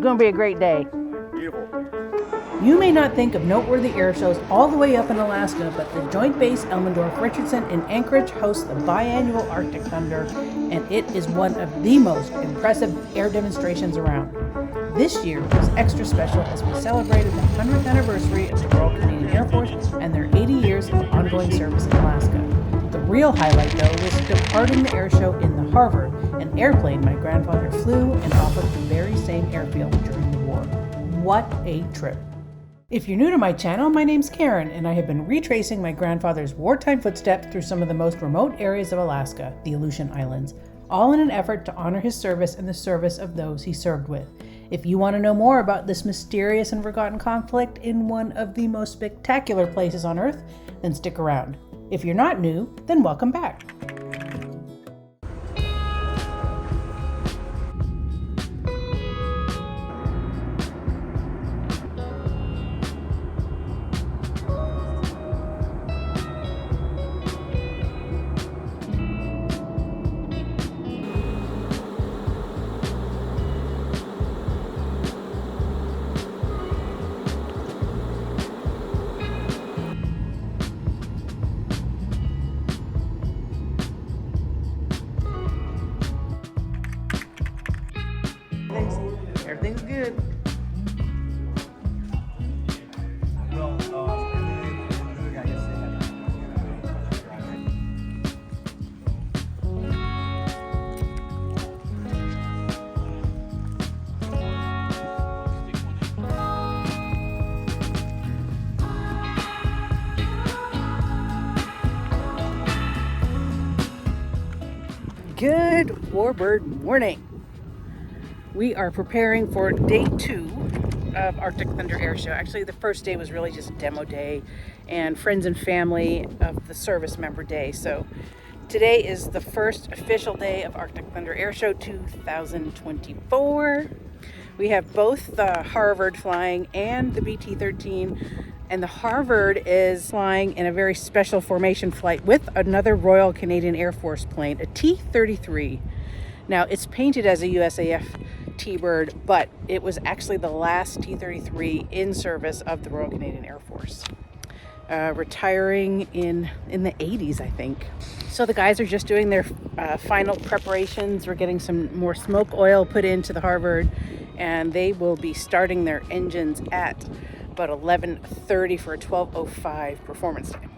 It's going to be a great day. Beautiful. You may not think of noteworthy air shows all the way up in Alaska, but the Joint Base Elmendorf-Richardson in Anchorage hosts the biannual Arctic Thunder, and it is one of the most impressive air demonstrations around. This year was extra special as we celebrated the 100th anniversary of the Royal Canadian Air Force and their 80 years of ongoing service in Alaska. The real highlight, though, was departing the air show in the Harvard, an airplane my grandfather flew and off of the very same airfield during the war. What a trip! If you're new to my channel, my name's Karen, and I have been retracing my grandfather's wartime footsteps through some of the most remote areas of Alaska, the Aleutian Islands, all in an effort to honor his service and the service of those he served with. If you want to know more about this mysterious and forgotten conflict in one of the most spectacular places on Earth, then stick around. If you're not new, then welcome back. Everything's good. Good Warbird morning. We are preparing for day 2 of Arctic Thunder Airshow. Actually, the first day was really just demo day and friends and family of the service member day. So today is the first official day of Arctic Thunder Airshow 2024. We have both the Harvard flying and the BT-13, and the Harvard is flying in a very special formation flight with another Royal Canadian Air Force plane, a T-33. Now, it's painted as a USAF T-Bird, but it was actually the last T-33 in service of the Royal Canadian Air Force, retiring in the 80s, I think. So the guys are just doing their final preparations. We're getting some more smoke oil put into the Harvard, and they will be starting their engines at about 11:30 for a 12:05 performance time.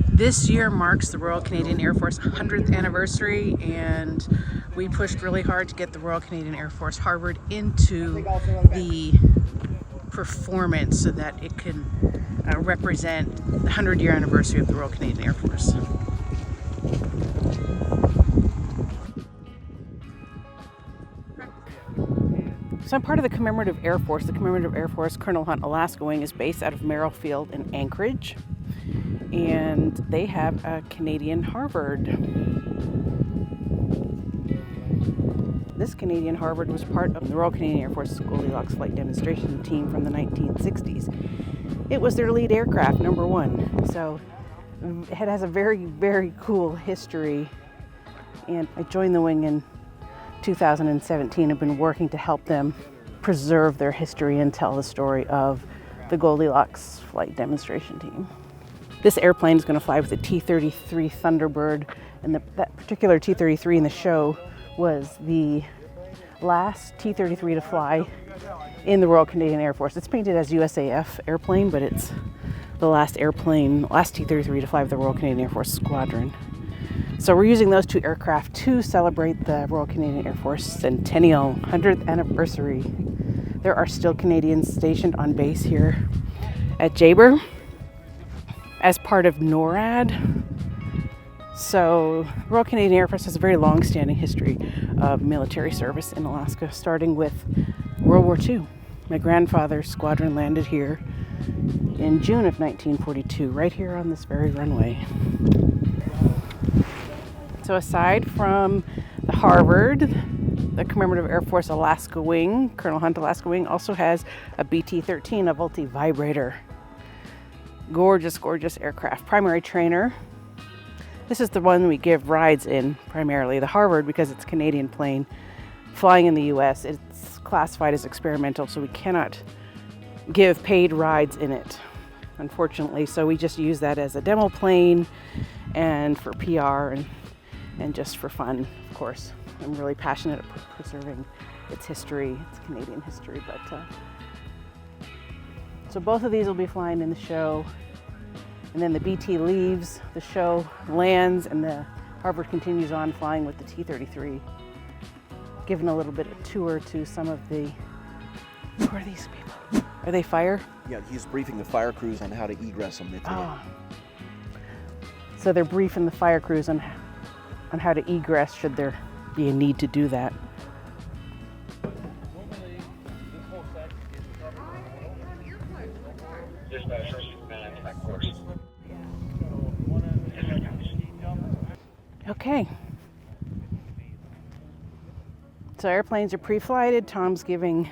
This year marks the Royal Canadian Air Force 100th anniversary, and we pushed really hard to get the Royal Canadian Air Force Harvard into the performance so that it can represent the 100-year anniversary of the Royal Canadian Air Force. So I'm part of the Commemorative Air Force. The Commemorative Air Force Colonel Hunt Alaska Wing is based out of Merrill Field in Anchorage, and they have a Canadian Harvard. This Canadian Harvard was part of the Royal Canadian Air Force Goldilocks flight demonstration team from the 1960s. It was their lead aircraft, number 1. So it has a very, very cool history. And I joined the wing in 2017. I've been working to help them preserve their history and tell the story of the Goldilocks flight demonstration team. This airplane is going to fly with the T-33 Thunderbird, and that particular T-33 in the show was the last T-33 to fly in the Royal Canadian Air Force. It's painted as USAF airplane, but it's the last T-33 to fly with the Royal Canadian Air Force squadron. So we're using those 2 aircraft to celebrate the Royal Canadian Air Force centennial 100th anniversary. There are still Canadians stationed on base here at Jabber as part of NORAD. So Royal Canadian Air Force has a very long-standing history of military service in Alaska, starting with World War II. My grandfather's squadron landed here in June of 1942, right here on this very runway. So aside from the Harvard, the Commemorative Air Force Alaska Wing, Colonel Hunt Alaska Wing, also has a BT-13, a multi-vibrator. Gorgeous, gorgeous aircraft. Primary trainer. This is the one we give rides in primarily. The Harvard, because it's a Canadian plane, flying in the US. It's classified as experimental, so we cannot give paid rides in it, unfortunately. So we just use that as a demo plane and for PR and just for fun, of course. I'm really passionate about preserving its history, its Canadian history. But so both of these will be flying in the show, and then the BT leaves the show, lands, and the Harvard continues on flying with the T-33, giving a little bit of tour to some of the, who are these people? Are they fire? Yeah, he's briefing the fire crews on how to egress them. So they're briefing the fire crews on how to egress should there be a need to do that. Okay. So airplanes are pre-flighted. Tom's giving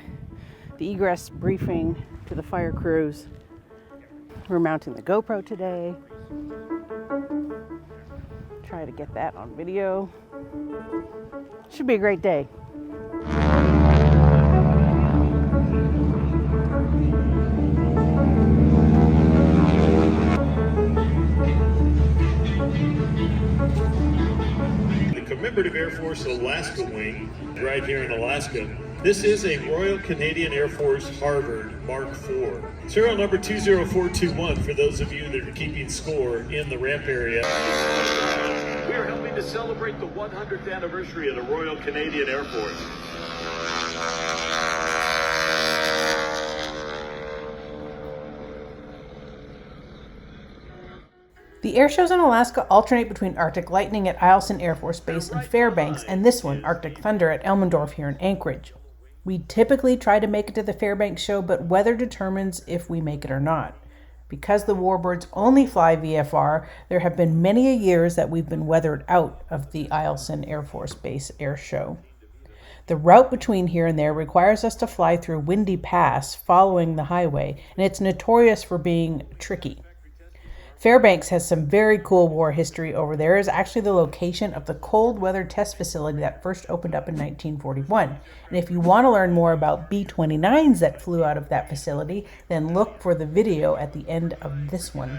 the egress briefing to the fire crews. We're mounting the GoPro today. Try to get that on video. Should be a great day. The Commemorative Air Force Alaska Wing, right here in Alaska. This is a Royal Canadian Air Force Harvard Mark IV. Serial number 20421 for those of you that are keeping score in the ramp area. We are helping to celebrate the 100th anniversary of the Royal Canadian Air Force. The air shows in Alaska alternate between Arctic Lightning at Eielson Air Force Base in Fairbanks and this one, Arctic Thunder, at Elmendorf here in Anchorage. We typically try to make it to the Fairbanks show, but weather determines if we make it or not. Because the Warbirds only fly VFR, there have been many years that we've been weathered out of the Eielson Air Force Base air show. The route between here and there requires us to fly through Windy Pass following the highway, and it's notorious for being tricky. Fairbanks has some very cool war history over there. It's actually the location of the cold weather test facility that first opened up in 1941. And if you want to learn more about B-29s that flew out of that facility, then look for the video at the end of this one.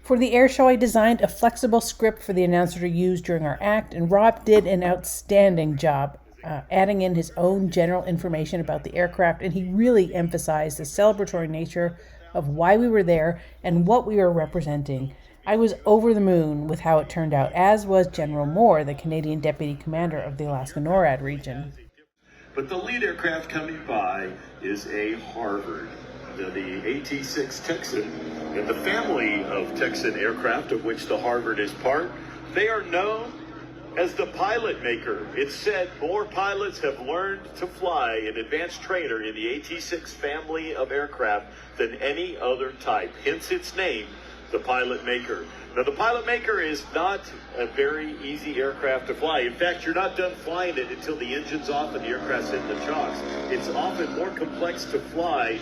For the air show, I designed a flexible script for the announcer to use during our act, and Rob did an outstanding job adding in his own general information about the aircraft, and he really emphasized the celebratory nature of why we were there and what we were representing. I was over the moon with how it turned out, as was General Moore, the Canadian Deputy Commander of the Alaska NORAD region. But the lead aircraft coming by is a Harvard, the AT-6 Texan, and the family of Texan aircraft of which the Harvard is part. They are known as the pilot maker. It's said more pilots have learned to fly an advanced trainer in the AT-6 family of aircraft than any other type, hence its name, the pilot maker. Now, the pilot maker is not a very easy aircraft to fly. In fact, you're not done flying it until the engine's off and the aircraft's in the chocks. It's often more complex to fly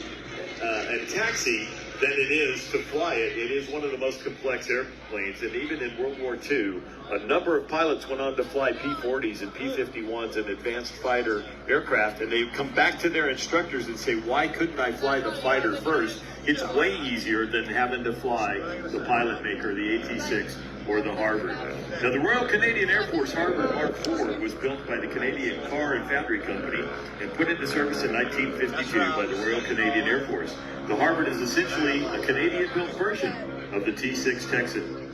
and taxi than it is to fly it. It is one of the most complex airplanes, and even in World War II, a number of pilots went on to fly P-40s and P-51s and advanced fighter aircraft, and they come back to their instructors and say, why couldn't I fly the fighter first? It's way easier than having to fly the pilot maker, the AT-6 or the Harvard. Now, the Royal Canadian Air Force Harvard Mark IV was built by the Canadian Car and Foundry Company and put into service in 1952 by the Royal Canadian Air Force. The Harvard is essentially a Canadian-built version of the T-6 Texan.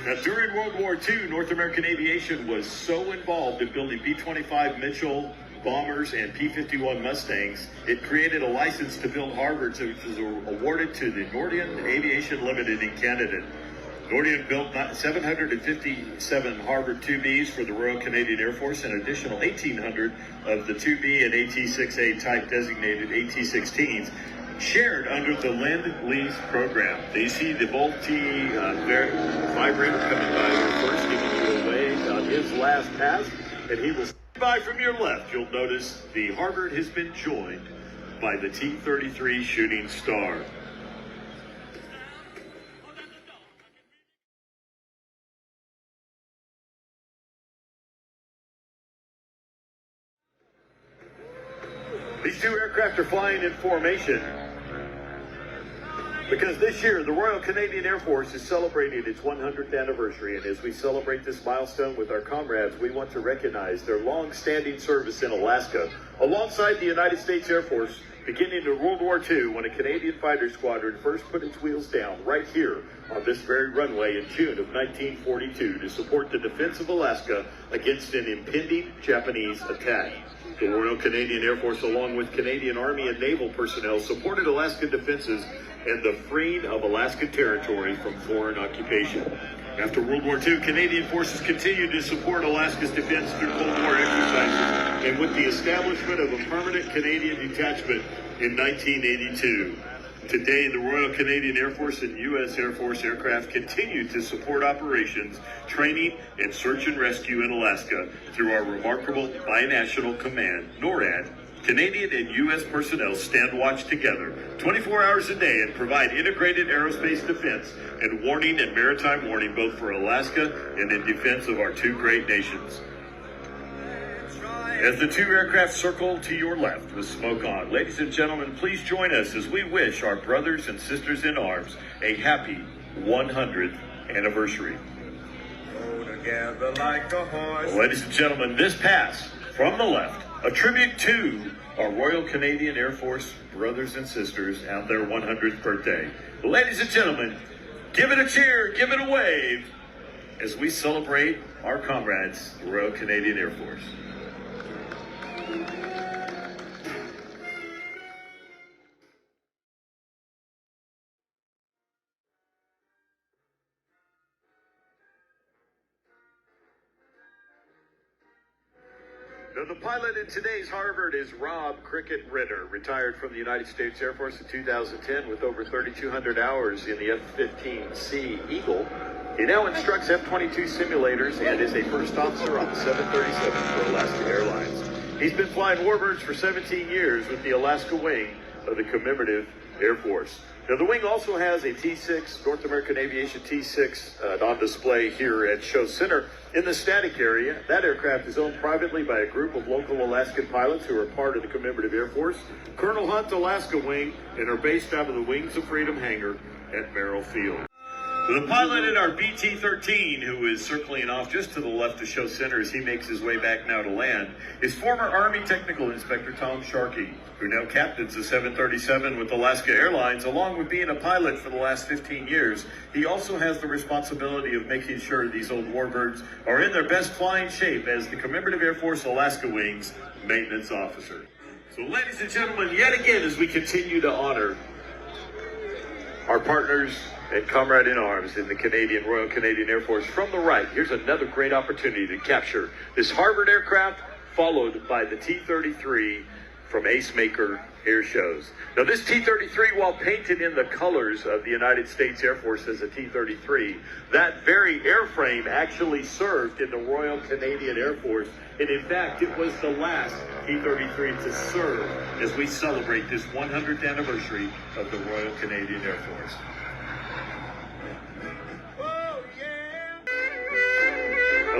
Now, during World War II, North American aviation was so involved in building B-25 Mitchell bombers and P-51 Mustangs, it created a license to build Harvards, which was awarded to the Nordion Aviation Limited in Canada. Nordion built 757 Harvard 2Bs for the Royal Canadian Air Force and an additional 1,800 of the 2B and AT-6A type designated AT-16s, shared under the Lend-Lease program. You see the Volt T vibrator coming by here first, giving you a wave on his last pass, and he will by from your left. You'll notice the Harvard has been joined by the T-33 Shooting Star. These two aircraft are flying in formation because this year the Royal Canadian Air Force is celebrating its 100th anniversary, and as we celebrate this milestone with our comrades, we want to recognize their long-standing service in Alaska alongside the United States Air Force, beginning in World War II when a Canadian fighter squadron first put its wheels down right here on this very runway in June of 1942 to support the defense of Alaska against an impending Japanese attack. The Royal Canadian Air Force, along with Canadian Army and Naval personnel, supported Alaskan defenses and the freeing of Alaska territory from foreign occupation. After World War II, Canadian forces continued to support Alaska's defense through Cold War exercises, and with the establishment of a permanent Canadian detachment in 1982. Today, the Royal Canadian Air Force and U.S. Air Force aircraft continue to support operations, training, and search and rescue in Alaska through our remarkable binational command, NORAD. Canadian and U.S. personnel stand watch together 24 hours a day and provide integrated aerospace defense and warning and maritime warning both for Alaska and in defense of our two great nations. As the two aircraft circle to your left with smoke on, ladies and gentlemen, please join us as we wish our brothers and sisters in arms a happy 100th anniversary. Ladies and gentlemen, this pass from the left, a tribute to our Royal Canadian Air Force brothers and sisters on their 100th birthday. Ladies and gentlemen, give it a cheer, give it a wave as we celebrate our comrades, the Royal Canadian Air Force. Now, the pilot in today's Harvard is Rob Cricket Ritter, retired from the United States Air Force in 2010 with over 3,200 hours in the F-15C Eagle. He now instructs F-22 simulators and is a first officer on the 737 for Alaska Airlines. He's been flying Warbirds for 17 years with the Alaska wing of the Commemorative Air Force. Now, the wing also has a T-6, North American Aviation T-6 on display here at Show Center in the static area. That aircraft is owned privately by a group of local Alaskan pilots who are part of the Commemorative Air Force, Colonel Hunt Alaska Wing, and are based out of the Wings of Freedom hangar at Merrill Field. The pilot in our BT-13, who is circling off just to the left of Show Center as he makes his way back now to land, is former Army Technical Inspector Tom Sharkey, who now captains the 737 with Alaska Airlines. Along with being a pilot for the last 15 years, he also has the responsibility of making sure these old Warbirds are in their best flying shape as the Commemorative Air Force Alaska Wing's maintenance officer. So, ladies and gentlemen, yet again, as we continue to honor our partners and comrade in arms in the Royal Canadian Air Force, from the right, here's another great opportunity to capture this Harvard aircraft, followed by the T-33 from Ace Maker Airshows. Now, this T-33, while painted in the colors of the United States Air Force as a T-33, that very airframe actually served in the Royal Canadian Air Force, and in fact, it was the last T-33 to serve as we celebrate this 100th anniversary of the Royal Canadian Air Force.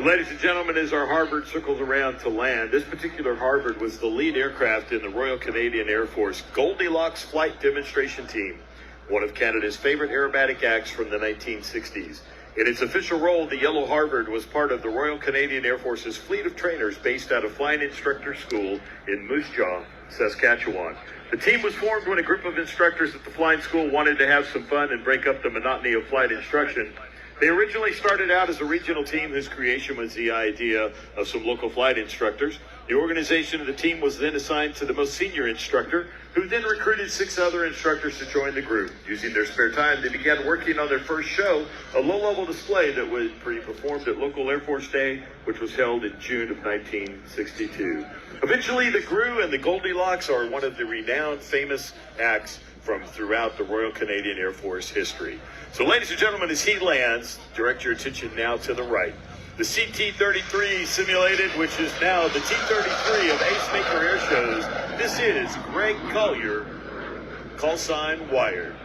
Ladies and gentlemen, as our Harvard circles around to land, this particular Harvard was the lead aircraft in the Royal Canadian Air Force Goldilocks Flight Demonstration Team, one of Canada's favorite aerobatic acts from the 1960s. In its official role, the Yellow Harvard was part of the Royal Canadian Air Force's fleet of trainers based out of Flying Instructor School in Moose Jaw, Saskatchewan. The team was formed when a group of instructors at the flying school wanted to have some fun and break up the monotony of flight instruction. They originally started out as a regional team whose creation was the idea of some local flight instructors. The organization of the team was then assigned to the most senior instructor, who then recruited 6 other instructors to join the group. Using their spare time, they began working on their first show, a low-level display that would be performed at local Air Force Day, which was held in June of 1962. Eventually, the Gru and the Goldilocks are one of the renowned, famous acts from throughout the Royal Canadian Air Force history. So, ladies and gentlemen, as he lands, direct your attention now to the right. The CT-33 simulated, which is now the T-33 of Ace Maker Airshows. This is Greg Collier, call sign Wired.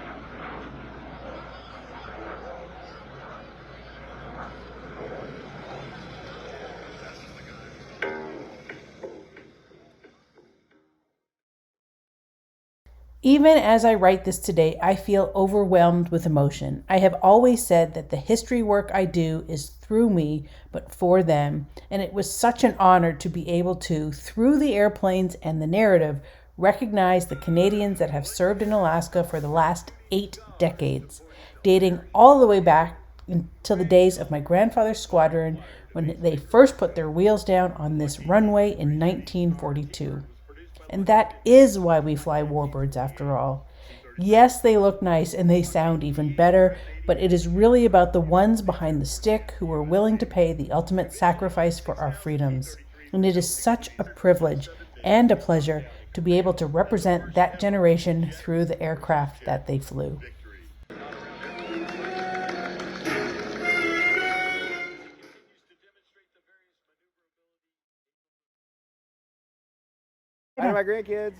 Even as I write this today, I feel overwhelmed with emotion. I have always said that the history work I do is through me, but for them. And it was such an honor to be able to, through the airplanes and the narrative, recognize the Canadians that have served in Alaska for the last 8 decades, dating all the way back until the days of my grandfather's squadron when they first put their wheels down on this runway in 1942. And that is why we fly Warbirds after all. Yes, they look nice and they sound even better, but it is really about the ones behind the stick who were willing to pay the ultimate sacrifice for our freedoms. And it is such a privilege and a pleasure to be able to represent that generation through the aircraft that they flew. Hi to my grandkids.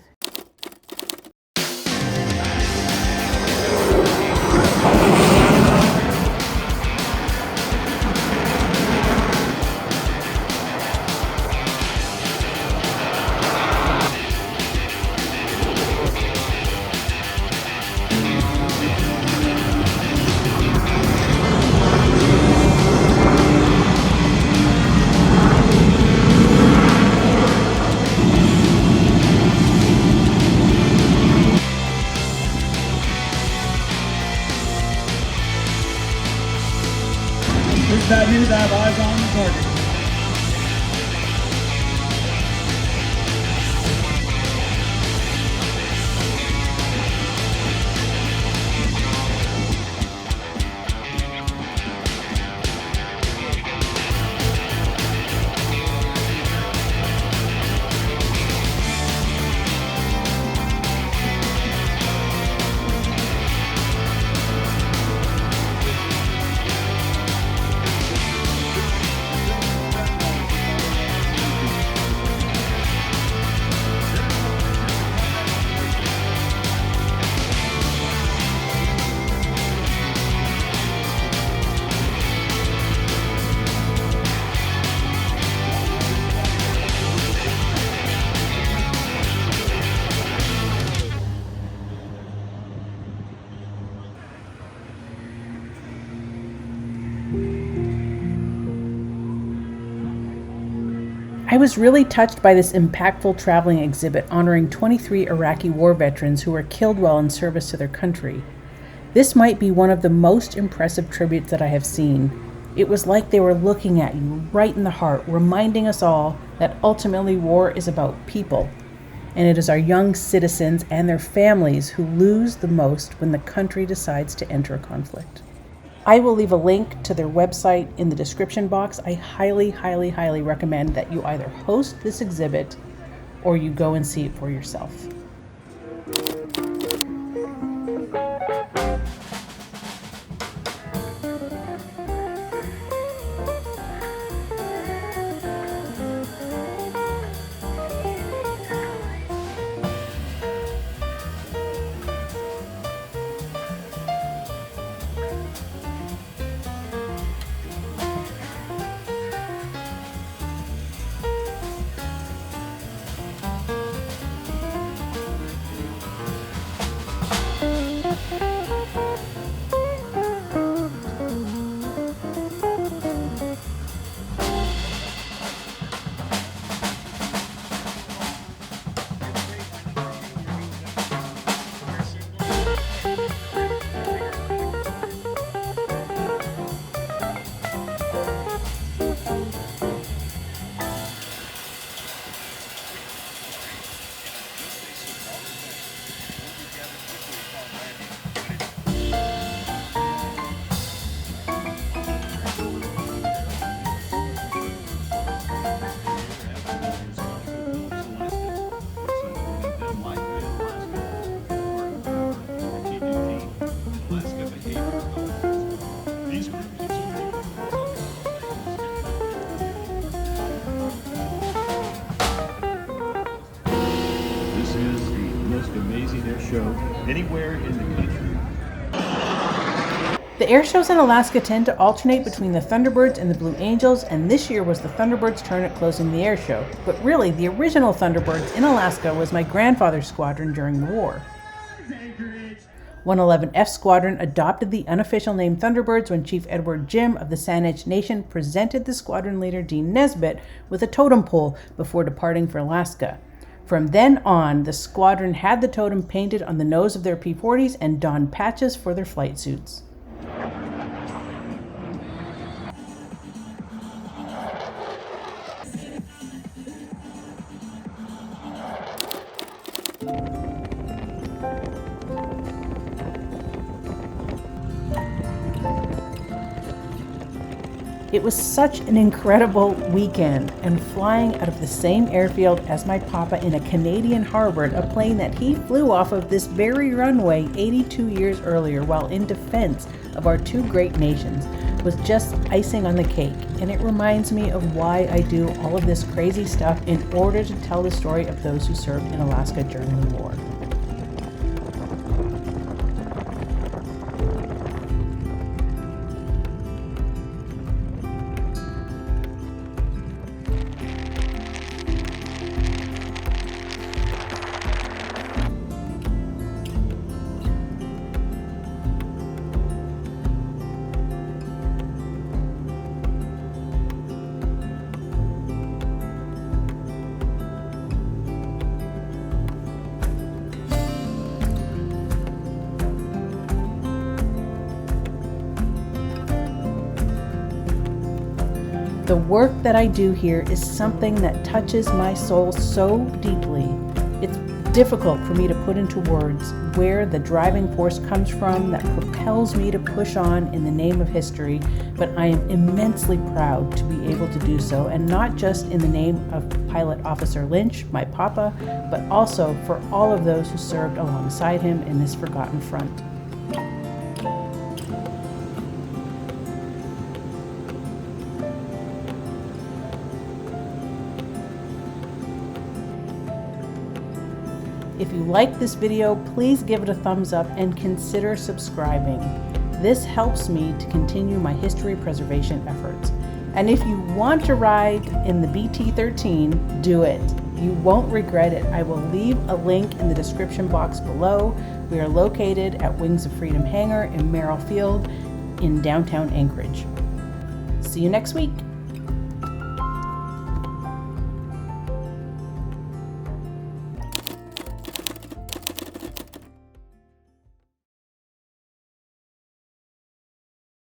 This bad news, I have eyes on the target. I was really touched by this impactful traveling exhibit honoring 23 Iraqi war veterans who were killed while in service to their country. This might be one of the most impressive tributes that I have seen. It was like they were looking at you right in the heart, reminding us all that ultimately war is about people. And it is our young citizens and their families who lose the most when the country decides to enter a conflict. I will leave a link to their website in the description box. I highly, highly, highly recommend that you either host this exhibit or you go and see it for yourself. Airshow anywhere in the country. The air shows in Alaska tend to alternate between the Thunderbirds and the Blue Angels, and this year was the Thunderbirds' turn at closing the air show. But really, the original Thunderbirds in Alaska was my grandfather's squadron during the war. 111F Squadron adopted the unofficial name Thunderbirds when Chief Edward Jim of the Saanich Nation presented the squadron leader Dean Nesbitt with a totem pole before departing for Alaska. From then on, the squadron had the totem painted on the nose of their P-40s and donned patches for their flight suits. It was such an incredible weekend, and flying out of the same airfield as my papa in a Canadian Harbord, a plane that he flew off of this very runway 82 years earlier while in defense of our two great nations, was just icing on the cake. And it reminds me of why I do all of this crazy stuff in order to tell the story of those who served in Alaska during the war. The work that I do here is something that touches my soul so deeply. It's difficult for me to put into words where the driving force comes from that propels me to push on in the name of history, but I am immensely proud to be able to do so, and not just in the name of Pilot Officer Lynch, my papa, but also for all of those who served alongside him in this forgotten front. If you like this video, please give it a thumbs up and consider subscribing. This helps me to continue my history preservation efforts. And if you want to ride in the BT-13, do it. You won't regret it. I will leave a link in the description box below. We are located at Wings of Freedom Hangar in Merrill Field in downtown Anchorage. See you next week.